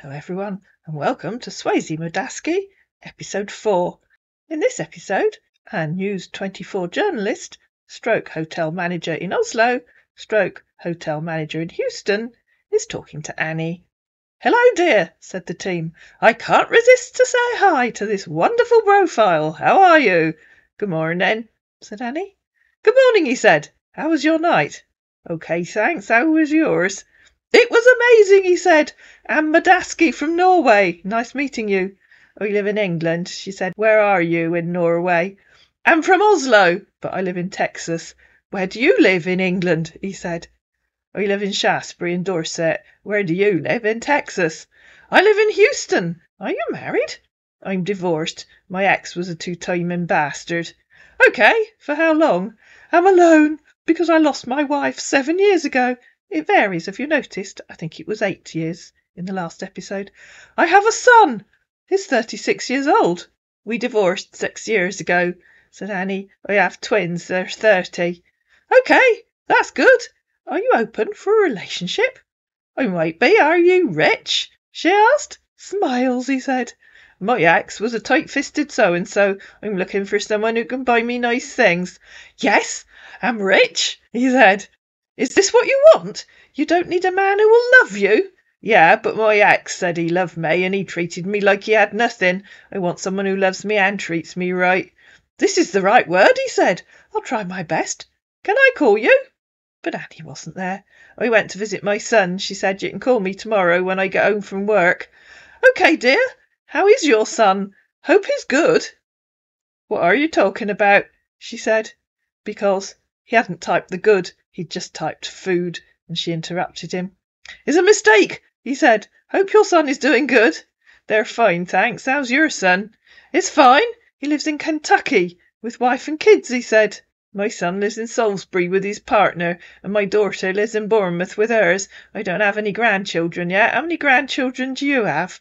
Hello everyone and welcome to Swayze Modaski, episode 4. In this episode, a News 24 journalist, stroke hotel manager in Oslo, stroke hotel manager in Houston, is talking to Annie. "Hello dear," said the team. "I can't resist to say hi to this wonderful profile. How are you?" "Good morning," said Annie. "Good morning," he said. "How was your night?" "Okay, thanks. How was yours?" "It was amazing," he said. "I'm Modaski from Norway. Nice meeting you." "I live in England," she said. "Where are you in Norway?" "I'm from Oslo, but I live in Texas." "Where do you live in England?" he said. "I live in Shaftesbury in Dorset." "Where do you live in Texas?" "I live in Houston." "Are you married?" "I'm divorced. My ex was a two-timing bastard." "Okay, for how long?" "I'm alone, because I lost my wife 7 years ago. It varies, if you noticed. I think it was 8 years in the last episode. "I have a son. He's 36 years old." "We divorced 6 years ago," said Annie. "I have twins. They're 30. "Okay, that's good. Are you open for a relationship?" "I might be. Are you rich?" she asked. "Smiles," he said. "My ex was a tight-fisted so-and-so. I'm looking for someone who can buy me nice things." "Yes, I'm rich," he said. "Is this what you want? You don't need a man who will love you?" "Yeah, but my ex said he loved me and he treated me like he had nothing. I want someone who loves me and treats me right." "This is the right word," he said. "I'll try my best. Can I call you?" But Annie wasn't there. "I went to visit my son," she said. "You can call me tomorrow when I get home from work." "Okay, dear. How is your son? Hope he's good." "What are you talking about?" she said. Because he hadn't typed the good, he'd just typed food, and she interrupted him. "It's a mistake," he said. "Hope your son is doing good." "They're fine, thanks. How's your son?" "It's fine. He lives in Kentucky with wife and kids," he said. "My son lives in Salisbury with his partner, and my daughter lives in Bournemouth with hers. I don't have any grandchildren yet. How many grandchildren do you have?"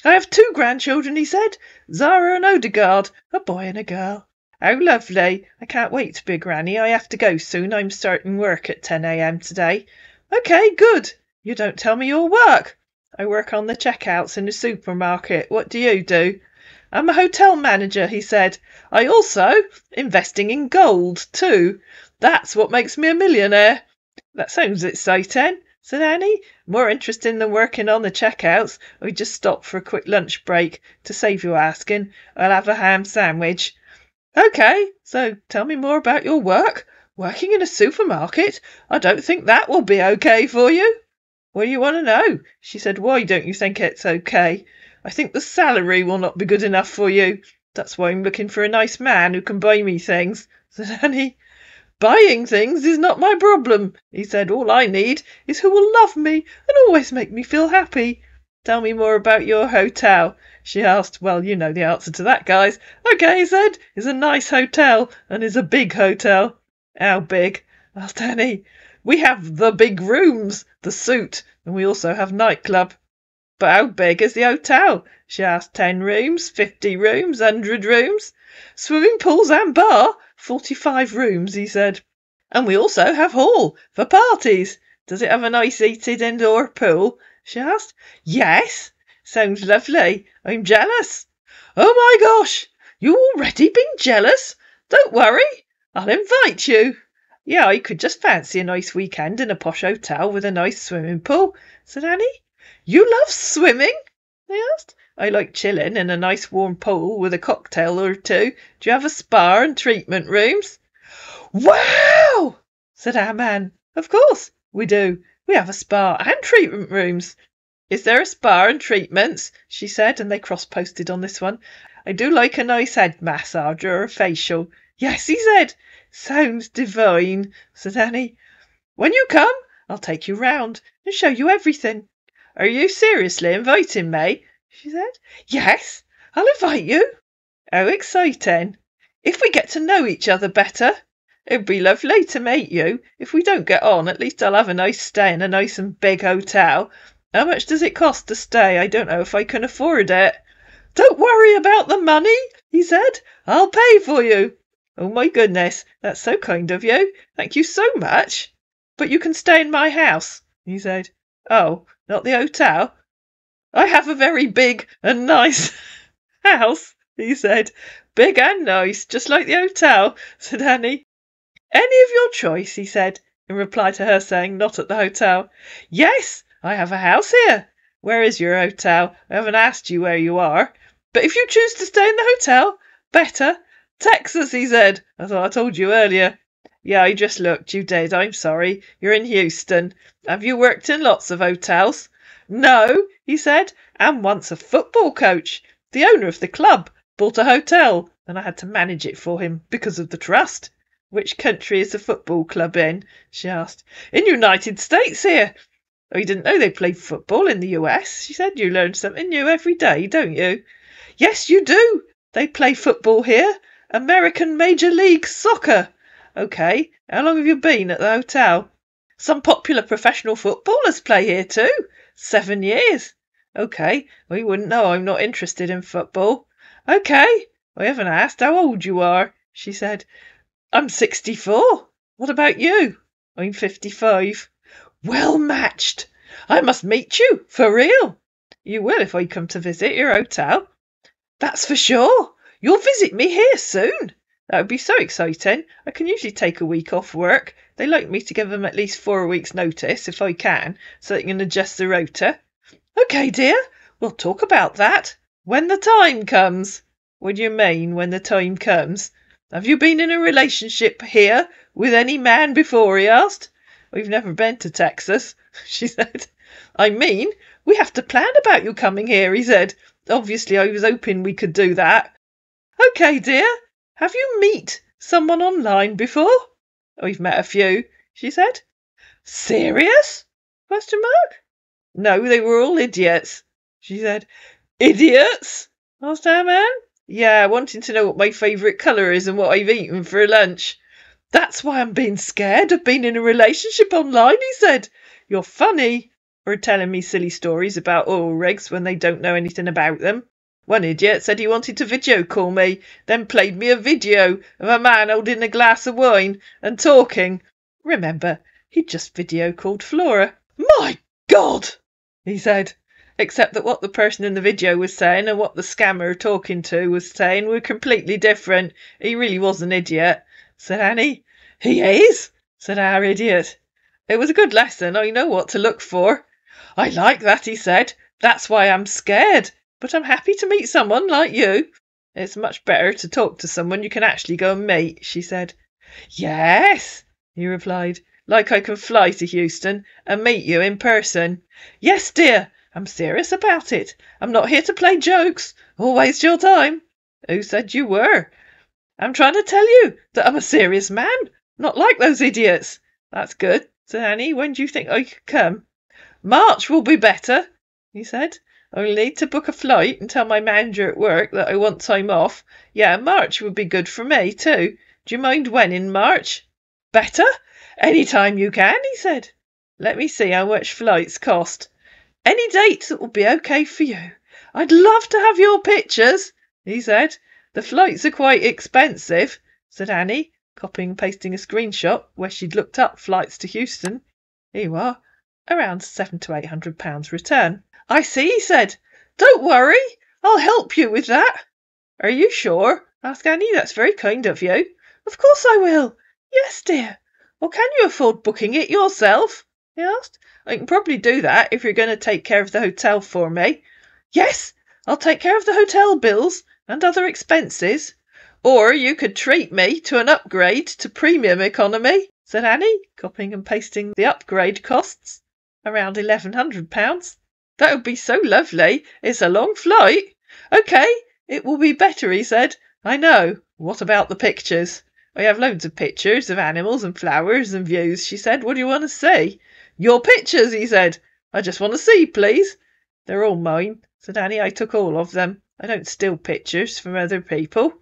"I have 2 grandchildren," he said. "Zara and Odegaard, a boy and a girl." "How lovely. I can't wait to be a granny. I have to go soon. I'm starting work at 10 a.m. today." "Okay, good. You don't tell me your work." "I work on the checkouts in the supermarket. What do you do?" "I'm a hotel manager," he said. "I also investing in gold too. That's what makes me a millionaire." "That sounds exciting," said Annie. "More interesting than working on the checkouts. I just stopped for a quick lunch break. To save you asking, I'll have a ham sandwich." "Okay, so tell me more about your work. Working in a supermarket? I don't think that will be okay for you." "What do you want to know?" she said. "Why don't you think it's okay?" "I think the salary will not be good enough for you. That's why I'm looking for a nice man who can buy me things," said Annie. "Buying things is not my problem," he said. "All I need is who will love me and always make me feel happy." "Tell me more about your hotel," she asked. "Well, you know the answer to that, guys." "Okay," he said. "It's a nice hotel, and it's a big hotel." "How big?" asked Annie. "We have the big rooms, the suite, and we also have nightclub." "But how big is the hotel?" she asked. 10 rooms, 50 rooms, 100 rooms? "Swimming pools and bar, 45 rooms," he said. "And we also have hall for parties." "Does it have a nice heated indoor pool?" she asked. "Yes." "Sounds lovely. I'm jealous." "Oh my gosh, you already been jealous? Don't worry, I'll invite you." "Yeah, I could just fancy a nice weekend in a posh hotel with a nice swimming pool," said Annie. "You love swimming?" they asked. "I like chilling in a nice warm pool with a cocktail or two. Do you have a spa and treatment rooms?" "Wow!" said our man. "Of course we do. We have a spa and treatment rooms." "Is there a spa and treatments?" she said, and they cross-posted on this one. "I do like a nice head massage or a facial." "Yes," he said. "Sounds divine," said Annie. "When you come, I'll take you round and show you everything." "Are you seriously inviting me?" she said. "Yes, I'll invite you." "How exciting." "If we get to know each other better." "It'd be lovely to meet you. If we don't get on, at least I'll have a nice stay in a nice and big hotel." "How much does it cost to stay? I don't know if I can afford it." "Don't worry about the money," he said. "I'll pay for you." "Oh my goodness, that's so kind of you. Thank you so much." "But you can stay in my house," he said. "Oh, not the hotel?" I have a very big and nice house, he said. Big and nice, just like the hotel, said Annie. Any of your choice, he said, in reply to her saying not at the hotel. Yes, I have a house here. Where is your hotel? I haven't asked you where you are. But if you choose to stay in the hotel, better. Texas, he said. I thought I told you earlier. Yeah, I just looked. You did. I'm sorry. You're in Houston. Have you worked in lots of hotels? No, he said. I'm once a football coach. The owner of the club bought a hotel, and I had to manage it for him because of the trust. Which country is the football club in? She asked. In United States here. Oh, you didn't know they played football in the US? She said. You learn something new every day, don't you? Yes, you do. They play football here. American Major League Soccer. OK. How long have you been at the hotel? Some popular professional footballers play here too. 7 years. OK. Well, you wouldn't know I'm not interested in football. OK. I haven't asked how old you are, she said. I'm 64. What about you? I'm 55. Well matched. I must meet you, for real. You will if I come to visit your hotel. That's for sure. You'll visit me here soon. That would be so exciting. I can usually take a week off work. They like me to give them at least 4 weeks' notice if I can, so they can adjust the rota. OK, dear. We'll talk about that when the time comes. What do you mean, when the time comes? Have you been in a relationship here with any man before, he asked. We've never been to Texas, she said. I mean, we have to plan about you coming here, he said. Obviously, I was hoping we could do that. OK, dear. Have you met someone online before? We've met a few, she said. Serious? ? No, they were all idiots, she said. Idiots? Asked our man. Yeah, wanting to know what my favourite colour is and what I've eaten for lunch. That's why I'm being scared of being in a relationship online, he said. You're funny. Or telling me silly stories about oil rigs when they don't know anything about them. One idiot said he wanted to video call me, then played me a video of a man holding a glass of wine and talking. Remember, he'd just video called Flora. My God, he said. Except that what the person in the video was saying and what the scammer talking to was saying were completely different. He really was an idiot, said Annie. He is, said our idiot. It was a good lesson. I know what to look for. I like that, he said. That's why I'm scared. But I'm happy to meet someone like you. It's much better to talk to someone you can actually go and meet, she said. Yes, he replied. Like I can fly to Houston and meet you in person. Yes, dear. I'm serious about it. I'm not here to play jokes or waste your time. Who said you were? I'm trying to tell you that I'm a serious man, not like those idiots. That's good, said Annie. When do you think I could come? March will be better, he said. Only need to book a flight and tell my manager at work that I want time off. Yeah, March would be good for me too. Do you mind when in March? Better? Any time you can, he said. Let me see how much flights cost. Any date that will be OK for you. I'd love to have your pictures, he said. The flights are quite expensive, said Annie, copying and pasting a screenshot where she'd looked up flights to Houston. Here you are. Around £700 to £800 return. I see, he said. Don't worry. I'll help you with that. Are you sure? Asked Annie. That's very kind of you. Of course I will. Yes, dear. Or can you afford booking it yourself? He asked. I can probably do that if you're going to take care of the hotel for me. Yes, I'll take care of the hotel bills and other expenses. Or you could treat me to an upgrade to premium economy, said Annie, copying and pasting the upgrade costs. Around £1,100. That would be so lovely. It's a long flight. OK, it will be better, he said. I know. What about the pictures? I have loads of pictures of animals and flowers and views, she said. What do you want to see? Your pictures, he said. I just want to see, please. They're all mine, said Annie. I took all of them. I don't steal pictures from other people.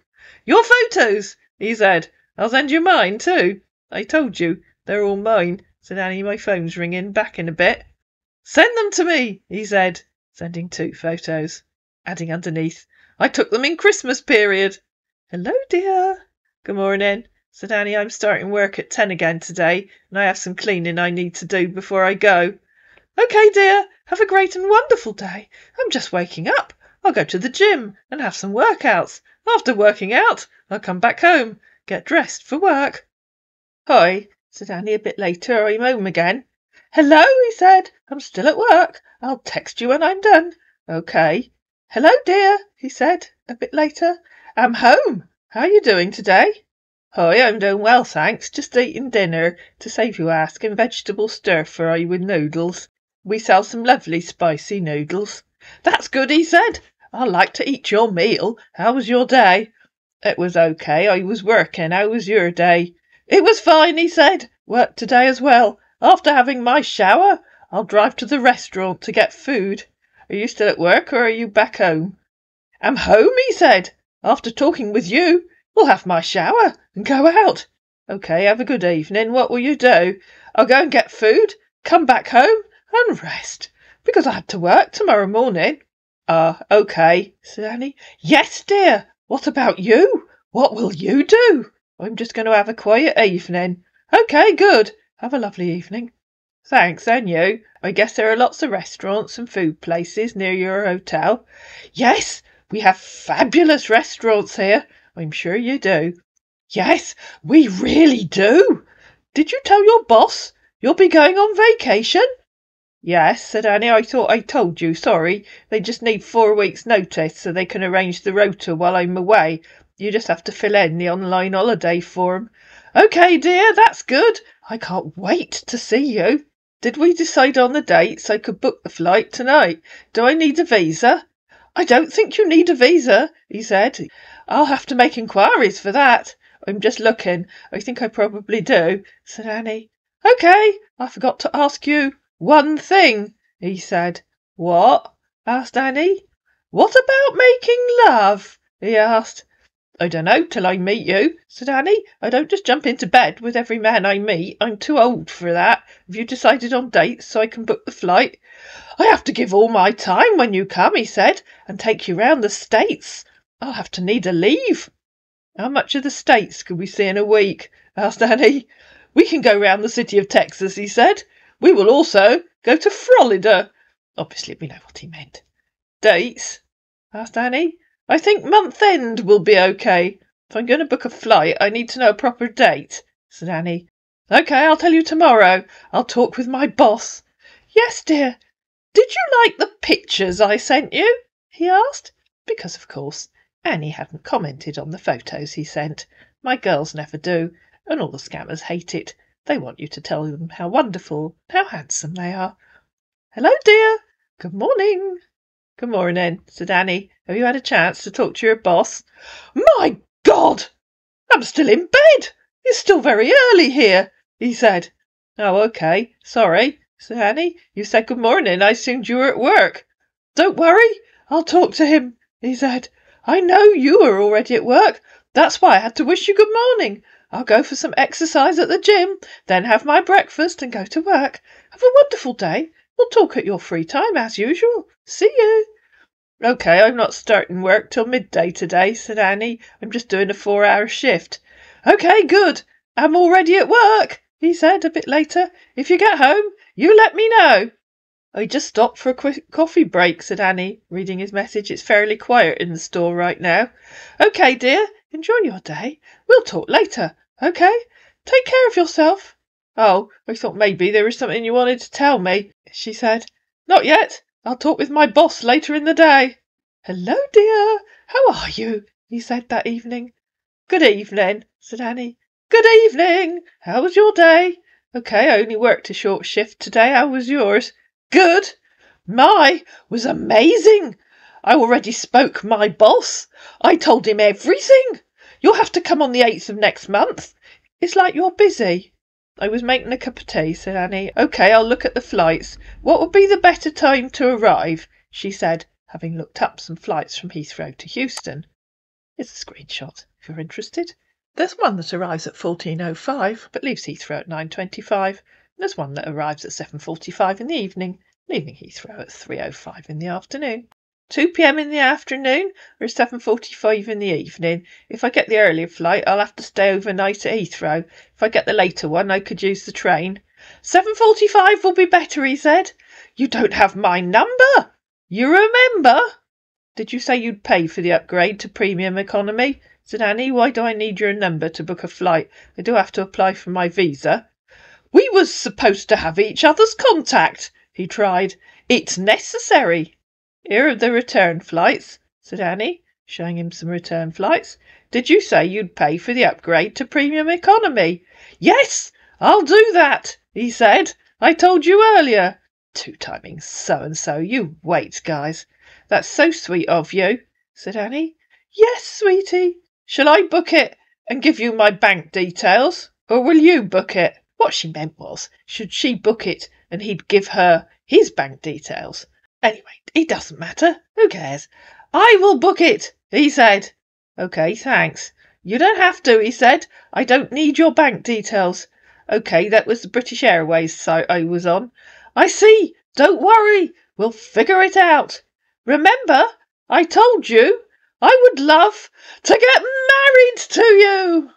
Your photos, he said. I'll send you mine too. I told you, they're all mine, said Annie. My phone's ringing. Back in a bit. Send them to me, he said, sending 2 photos, adding underneath, I took them in Christmas period. Hello, dear. Good morning, said Annie. I'm starting work at 10 again today, and I have some cleaning I need to do before I go. OK, dear, have a great and wonderful day. I'm just waking up. I'll go to the gym and have some workouts. After working out, I'll come back home, get dressed for work. Hi, said Annie a bit later. I'm home again. Hello, he said. I'm still at work. I'll text you when I'm done. OK. Hello, dear, he said a bit later. I'm home. How are you doing today? Hi, I'm doing well, thanks. Just eating dinner, to save you asking, vegetable stir-fry with noodles. We sell some lovely spicy noodles. That's good, he said. I like to eat your meal. How was your day? It was OK. I was working. How was your day? It was fine, he said. Worked today as well. After having my shower, I'll drive to the restaurant to get food. Are you still at work or are you back home? I'm home, he said. After talking with you, we'll have my shower and go out. OK, have a good evening. What will you do? I'll go and get food, come back home and rest, because I have to work tomorrow morning. OK, said Annie. Yes, dear. What about you? What will you do? I'm just going to have a quiet evening. OK, good. Have a lovely evening. Thanks, and you. I guess there are lots of restaurants and food places near your hotel. Yes, we have fabulous restaurants here. I'm sure you do. Yes, we really do. Did you tell your boss you'll be going on vacation? Yes, said Annie. I thought I told you. Sorry. They just need 4 weeks' notice so they can arrange the rota while I'm away. You just have to fill in the online holiday form. OK, dear, that's good. I can't wait to see you. Did we decide on the dates? I could book the flight tonight. Do I need a visa? I don't think you need a visa, he said. I'll have to make inquiries for that. I'm just looking. I think I probably do, said Annie. OK, I forgot to ask you one thing, he said. What? Asked Annie. What about making love? He asked. I don't know till I meet you, said Annie. I don't just jump into bed with every man I meet. I'm too old for that. Have you decided on dates so I can book the flight? I have to give all my time when you come, he said, and take you round the States. I'll have to need a leave. How much of the States could we see in a week? Asked Annie. We can go round the city of Texas, he said. We will also go to Florida. Obviously, we know what he meant. Dates? Asked Annie. I think month end will be OK. If I'm going to book a flight, I need to know a proper date, said Annie. OK, I'll tell you tomorrow. I'll talk with my boss. Yes, dear. Did you like the pictures I sent you? He asked. Because, of course, Annie hadn't commented on the photos he sent. My girls never do, and all the scammers hate it. They want you to tell them how wonderful, how handsome they are. Hello, dear. Good morning. Good morning, said Annie. Have you had a chance to talk to your boss? My God! I'm still in bed. It's still very early here, he said. Oh, OK. Sorry, said Annie. You said good morning. I assumed you were at work. Don't worry. I'll talk to him, he said. I know you were already at work. That's why I had to wish you good morning. I'll go for some exercise at the gym, then have my breakfast and go to work. Have a wonderful day. We'll talk at your free time, as usual. See you. OK, I'm not starting work till midday today, said Annie. I'm just doing a 4-hour shift. OK, good. I'm already at work, he said a bit later. If you get home, you let me know. I just stopped for a quick coffee break, said Annie, reading his message. It's fairly quiet in the store right now. OK, dear. Enjoy your day. We'll talk later. OK? Take care of yourself. Oh, I thought maybe there was something you wanted to tell me, she said. Not yet. I'll talk with my boss later in the day. Hello, dear. How are you? He said that evening. Good evening, said Annie. Good evening. How was your day? OK, I only worked a short shift today. How was yours? Good. My was amazing. I already spoke my boss. I told him everything. You'll have to come on the 8th of next month. It's like you're busy. I was making a cup of tea, said Annie. OK, I'll look at the flights. What would be the better time to arrive? She said, having looked up some flights from Heathrow to Houston. It's a screenshot, if you're interested. There's one that arrives at 14:05, but leaves Heathrow at 9:25. There's one that arrives at 7:45 in the evening, leaving Heathrow at 3:05 in the afternoon. 2 p.m. in the afternoon or 7:45 in the evening. If I get the earlier flight, I'll have to stay overnight at Heathrow. If I get the later one, I could use the train. 7:45 will be better, he said. You don't have my number. You remember? Did you say you'd pay for the upgrade to premium economy? Said Annie. Why do I need your number to book a flight? I do have to apply for my visa. We was supposed to have each other's contact, he tried. It's necessary. Here are the return flights, said Annie, showing him some return flights. Did you say you'd pay for the upgrade to premium economy? Yes, I'll do that, he said. I told you earlier. Two timing so-and-so. You wait, guys. That's so sweet of you, said Annie. Yes, sweetie. Shall I book it and give you my bank details, or will you book it? What she meant was, should she book it and he'd give her his bank details? Anyway, it doesn't matter. Who cares? I will book it, he said. OK, thanks. You don't have to, he said. I don't need your bank details. OK, that was the British Airways site I was on. I see. Don't worry. We'll figure it out. Remember, I told you I would love to get married to you.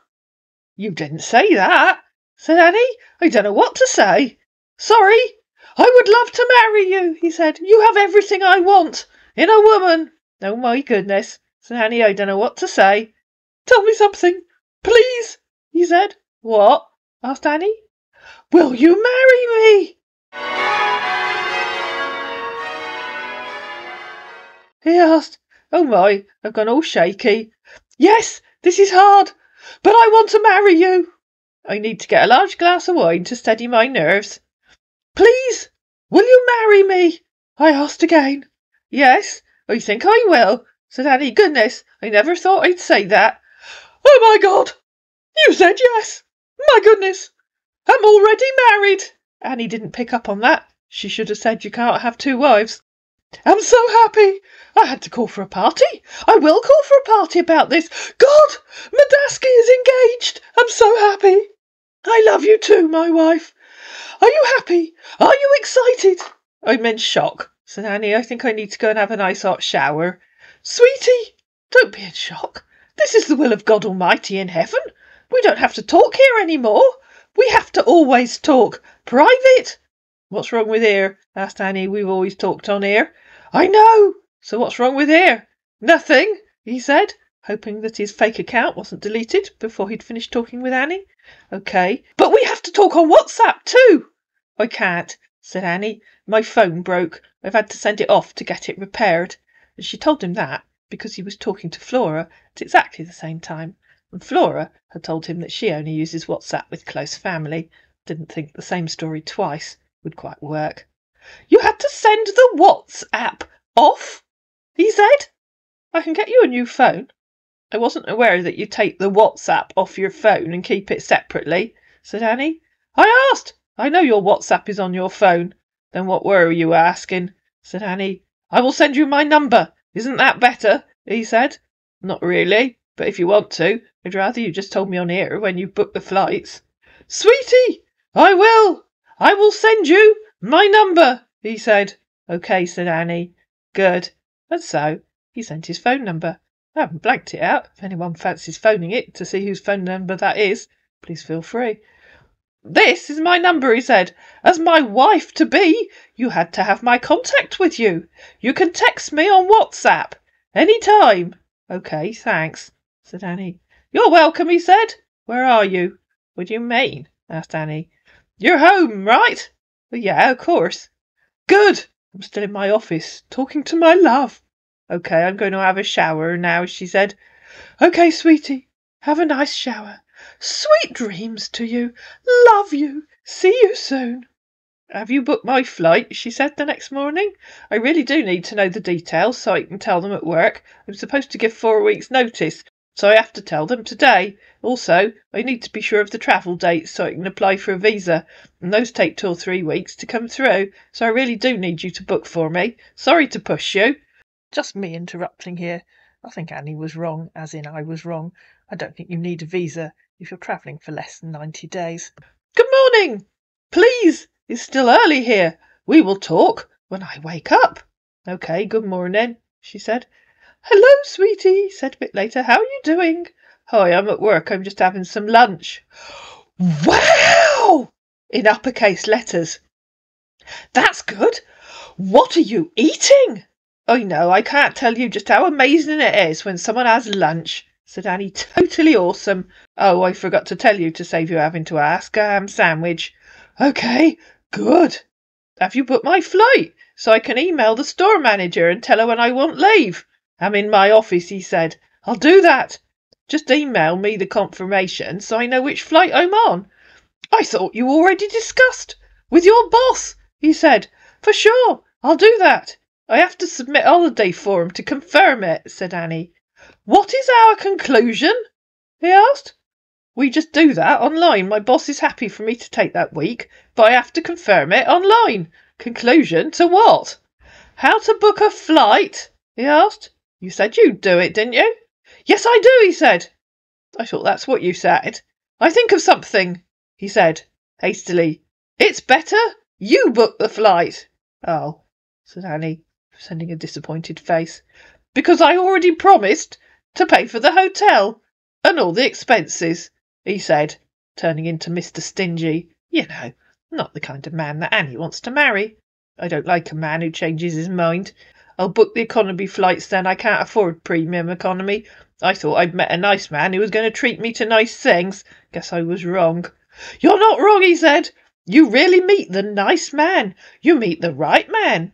You didn't say that, said Annie. I don't know what to say. Sorry. I would love to marry you, he said. You have everything I want in a woman. Oh, my goodness, said Annie. I don't know what to say. Tell me something, please, he said. What? Asked Annie. Will you marry me? He asked. Oh my, I've gone all shaky. Yes, this is hard, but I want to marry you. I need to get a large glass of wine to steady my nerves. Please, will you marry me? I asked again. Yes, I think I will, said Annie. Goodness, I never thought I'd say that. Oh my God, you said yes. My goodness, I'm already married. Annie didn't pick up on that. She should have said you can't have two wives. I'm so happy. I had to call for a party. I will call for a party about this. God, Madaski is engaged. I'm so happy. I love you too, my wife. Are you happy? Are you excited? I'm in shock, said Annie. I think I need to go and have a nice hot shower. Sweetie, don't be in shock. This is the will of God Almighty in heaven. We don't have to talk here any more. We have to always talk private. What's wrong with here? Asked Annie. We've always talked on here. I know. So what's wrong with here? Nothing, he said, hoping that his fake account wasn't deleted before he'd finished talking with Annie. OK, but we have to talk on WhatsApp too. I can't, said Annie. My phone broke. I've had to send it off to get it repaired. And she told him that because he was talking to Flora at exactly the same time. And Flora had told him that she only uses WhatsApp with close family. Didn't think the same story twice would quite work. You had to send the WhatsApp off, he said. I can get you a new phone. I wasn't aware that you take the WhatsApp off your phone and keep it separately, said Annie. I asked. I know your WhatsApp is on your phone. Then what were you asking? Said Annie. I will send you my number. Isn't that better? He said. Not really, but if you want to, I'd rather you just told me on here when you book the flights. Sweetie, I will. I will send you my number, he said. OK, said Annie. Good. And so he sent his phone number. I haven't blanked it out. If anyone fancies phoning it to see whose phone number that is, please feel free. This is my number, he said. As my wife-to-be, you had to have my contact with you. You can text me on WhatsApp any time. OK, thanks, said Annie. You're welcome, he said. Where are you? What do you mean? Asked Annie. You're home, right? Well, yeah, of course. Good. I'm still in my office, talking to my love. OK, I'm going to have a shower now, she said. OK, sweetie, have a nice shower. Sweet dreams to you. Love you. See you soon. Have you booked my flight? She said the next morning. I really do need to know the details so I can tell them at work. I'm supposed to give 4 weeks' notice, so I have to tell them today. Also, I need to be sure of the travel dates so I can apply for a visa, and those take 2 or 3 weeks to come through, so I really do need you to book for me. Sorry to push you. Just me interrupting here. I think Annie was wrong, as in I was wrong. I don't think you need a visa if you're travelling for less than 90 days. Good morning! Please, it's still early here. We will talk when I wake up. OK, good morning, she said. Hello, sweetie, he said a bit later. How are you doing? Hi, I'm at work. I'm just having some lunch. Wow! In uppercase letters. That's good. What are you eating? I know, I can't tell you just how amazing it is when someone has lunch, said Annie. Totally awesome. Oh, I forgot to tell you to save you having to ask. A ham sandwich. Okay, good. Have you booked my flight so I can email the store manager and tell her when I want leave? I'm in my office, he said. I'll do that. Just email me the confirmation so I know which flight I'm on. I thought you already discussed with your boss, he said. For sure, I'll do that. I have to submit a holiday form to confirm it, said Annie. What is our conclusion? He asked. We just do that online. My boss is happy for me to take that week, but I have to confirm it online. Conclusion to what? How to book a flight? He asked. You said you'd do it, didn't you? Yes, I do, he said. I thought that's what you said. I think of something, he said hastily. It's better you book the flight. Oh, said Annie, sending a disappointed face. Because I already promised to pay for the hotel and all the expenses, he said, turning into Mr. Stingy. You know, not the kind of man that Annie wants to marry. I don't like a man who changes his mind. I'll book the economy flights then. I can't afford premium economy. I thought I'd met a nice man who was going to treat me to nice things. Guess I was wrong. You're not wrong, he said. You really meet the nice man. You meet the right man.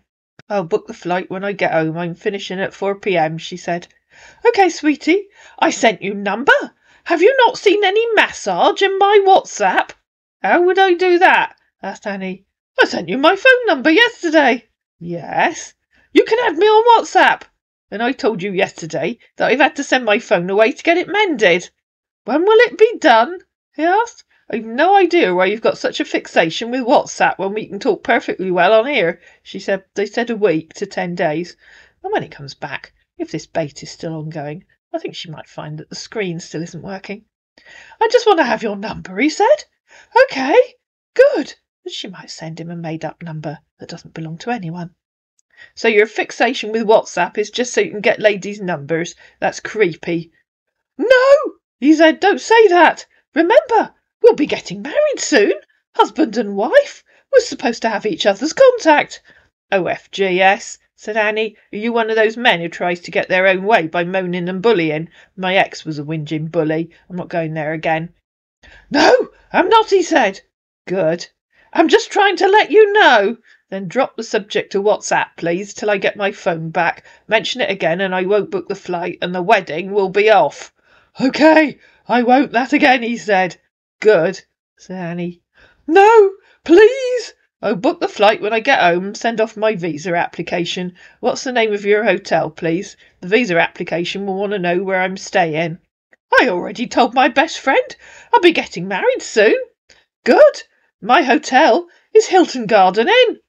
I'll book the flight when I get home. I'm finishing at 4 p.m, she said. OK, sweetie. I sent you number. Have you not seen any massage in my WhatsApp? How would I do that? Asked Annie. I sent you my phone number yesterday. Yes. You can add me on WhatsApp. And I told you yesterday that I've had to send my phone away to get it mended. When will it be done? He asked. I've no idea why you've got such a fixation with WhatsApp when we can talk perfectly well on here, she said. They said a week to 10 days. And when it comes back, if this bait is still ongoing, I think she might find that the screen still isn't working. I just want to have your number, he said. OK, good. But she might send him a made-up number that doesn't belong to anyone. So your fixation with WhatsApp is just so you can get ladies' numbers? That's creepy. No, he said, don't say that. Remember, we'll be getting married soon. Husband and wife. We're supposed to have each other's contact. OFGS, said Annie. Are you one of those men who tries to get their own way by moaning and bullying? My ex was a whinging bully. I'm not going there again. No, I'm not, he said. Good. I'm just trying to let you know. Then drop the subject to WhatsApp, please, till I get my phone back. Mention it again and I won't book the flight and the wedding will be off. OK, I won't that again, he said. Good, said Annie. No, please. I'll book the flight when I get home. Send off my visa application. What's the name of your hotel, please? The visa application will want to know where I'm staying. I already told my best friend. I'll be getting married soon. Good. My hotel is Hilton Garden Inn.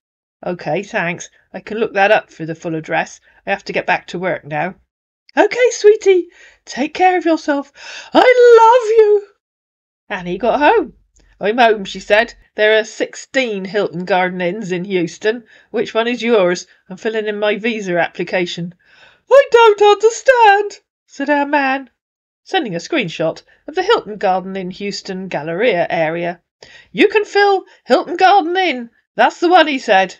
OK, thanks. I can look that up for the full address. I have to get back to work now. OK, sweetie. Take care of yourself. I love you. Annie got home. I'm home, she said. There are 16 Hilton Garden Inns in Houston. Which one is yours? I'm filling in my visa application. I don't understand, said our man, sending a screenshot of the Hilton Garden Inn Houston Galleria area. You can fill Hilton Garden Inn. That's the one, he said.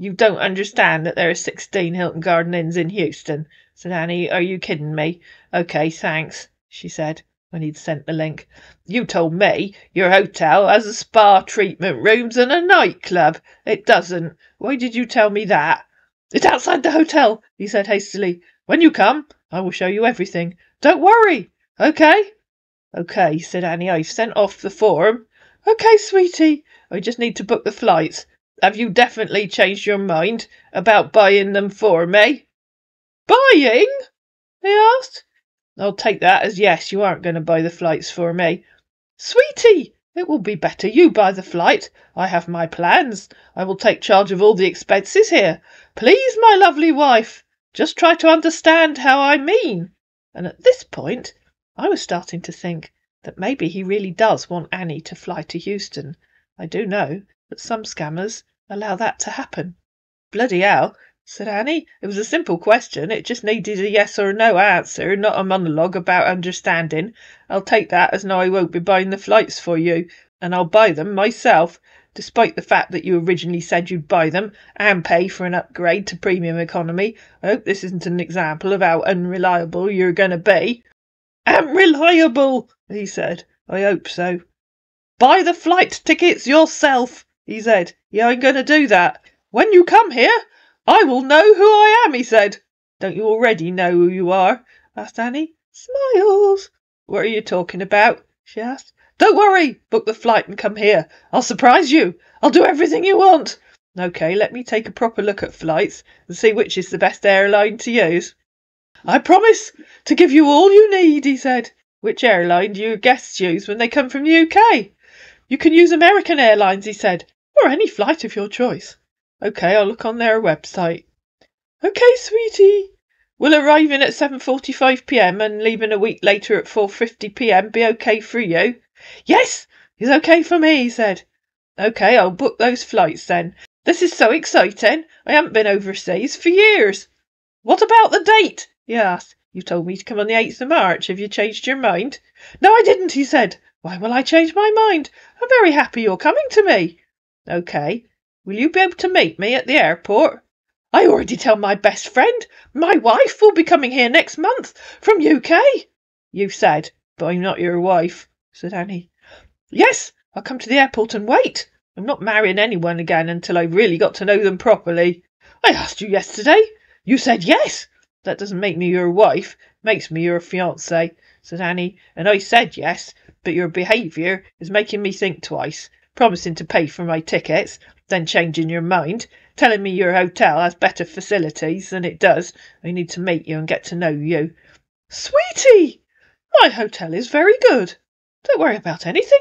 You don't understand that there are 16 Hilton Garden Inns in Houston, said Annie. Are you kidding me? OK, thanks, she said, when he'd sent the link. You told me your hotel has a spa, treatment rooms and a nightclub. It doesn't. Why did you tell me that? It's outside the hotel, he said hastily. When you come, I will show you everything. Don't worry. OK? OK, said Annie. I've sent off the form. OK, sweetie. I just need to book the flights. Have you definitely changed your mind about buying them for me? Buying? He asked. I'll take that as yes, you aren't going to buy the flights for me. Sweetie, it will be better you buy the flight. I have my plans. I will take charge of all the expenses here. Please, my lovely wife, just try to understand how I mean. And at this point, I was starting to think that maybe he really does want Annie to fly to Houston. I do know that some scammers allow that to happen. Bloody hell, said Annie. It was a simple question. It just needed a yes or a no answer, not a monologue about understanding. I'll take that as no, I won't be buying the flights for you, and I'll buy them myself. despite the fact that you originally said you'd buy them and pay for an upgrade to premium economy. I hope this isn't an example of how unreliable you're going to be." "Unreliable," he said. "I hope so." "Buy the flight tickets yourself," he said. "Yeah, I'm going to do that. When you come here, I will know who I am," he said. "Don't you already know who you are?" asked Annie. Smiles. "What are you talking about?" she asked. "Don't worry. Book the flight and come here. I'll surprise you. I'll do everything you want." "OK, let me take a proper look at flights and see which is the best airline to use." "I promise to give you all you need," he said. "Which airline do your guests use when they come from the UK?" "You can use American Airlines," he said, "or any flight of your choice." "OK, I'll look on their website." "OK, sweetie. Will arriving at 7:45 p.m. and leaving a week later at 4:50 p.m. be OK for you?" "Yes, it's OK for me," he said. "OK, I'll book those flights then. This is so exciting. I haven't been overseas for years." "What about the date?" he asked. "You told me to come on the 8th of March. Have you changed your mind?" "No, I didn't," he said. "Why will I change my mind? I'm very happy you're coming to me." "OK. Will you be able to meet me at the airport?" "I already tell my best friend. My wife will be coming here next month from UK." "You said, but I'm not your wife," said Annie. "Yes, I'll come to the airport and wait. I'm not marrying anyone again until I've really got to know them properly." "I asked you yesterday. You said yes." "That doesn't make me your wife. It makes me your fiancée," said Annie. "And I said yes, but your behaviour is making me think twice. Promising to pay for my tickets, then changing your mind. Telling me your hotel has better facilities than it does. I need to meet you and get to know you." "Sweetie, my hotel is very good. Don't worry about anything.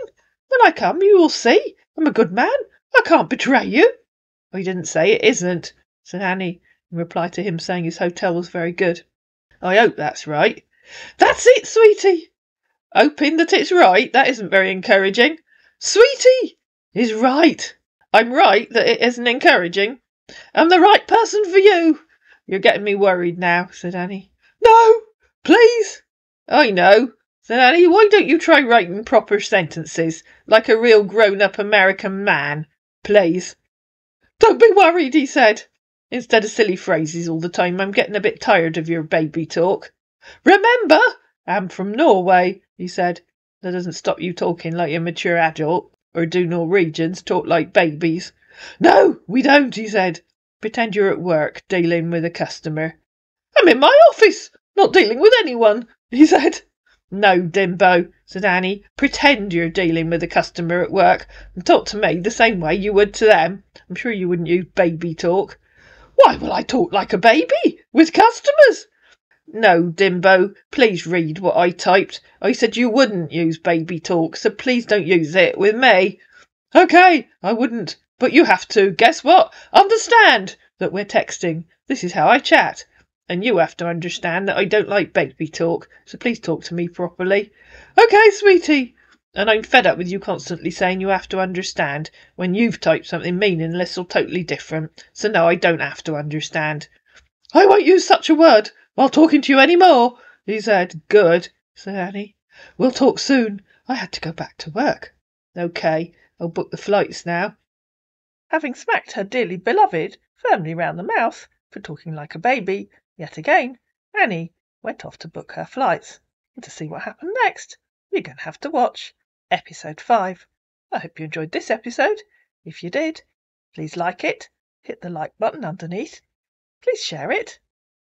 When I come, you will see. I'm a good man. I can't betray you." "I didn't say it isn't," said Annie, in reply to him saying his hotel was very good. "I hope that's right." "That's it, sweetie." "Hoping that it's right? That isn't very encouraging." "Sweetie is right." "I'm right that it isn't encouraging." "I'm the right person for you." "You're getting me worried now," said Annie. "No, please." "I know," said Annie. "Why don't you try writing proper sentences, like a real grown-up American man? Please." "Don't be worried," he said. "Instead of silly phrases all the time, I'm getting a bit tired of your baby talk." "Remember, I'm from Norway," he said. "That doesn't stop you talking like a mature adult, or do Norwegians talk like babies?" "No, we don't," he said. "Pretend you're at work, dealing with a customer." "I'm in my office, not dealing with anyone," he said. "No, Dimbo," said Annie. "Pretend you're dealing with a customer at work, and talk to me the same way you would to them. I'm sure you wouldn't use baby talk." "Why will I talk like a baby with customers?" "No, Dimbo, please read what I typed. I said you wouldn't use baby talk, so please don't use it with me." "OK, I wouldn't. But you have to, guess what? Understand that we're texting. This is how I chat. And you have to understand that I don't like baby talk, so please talk to me properly." "OK, sweetie." "And I'm fed up with you constantly saying you have to understand when you've typed something meaningless or totally different. So no, I don't have to understand." "I won't use such a word while talking to you any more," he said. "Good," said Annie. "We'll talk soon. I had to go back to work." "OK, I'll book the flights now." Having smacked her dearly beloved firmly round the mouth for talking like a baby, yet again, Annie went off to book her flights. And to see what happened next, you're going to have to watch episode 5. I hope you enjoyed this episode. If you did, please like it, hit the like button underneath, please share it,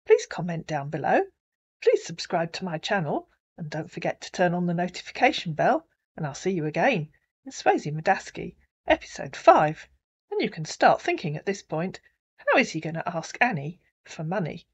please comment down below, please subscribe to my channel, and don't forget to turn on the notification bell, and I'll see you again in Swayze Madaski, episode 5. And you can start thinking at this point, how is he going to ask Annie for money?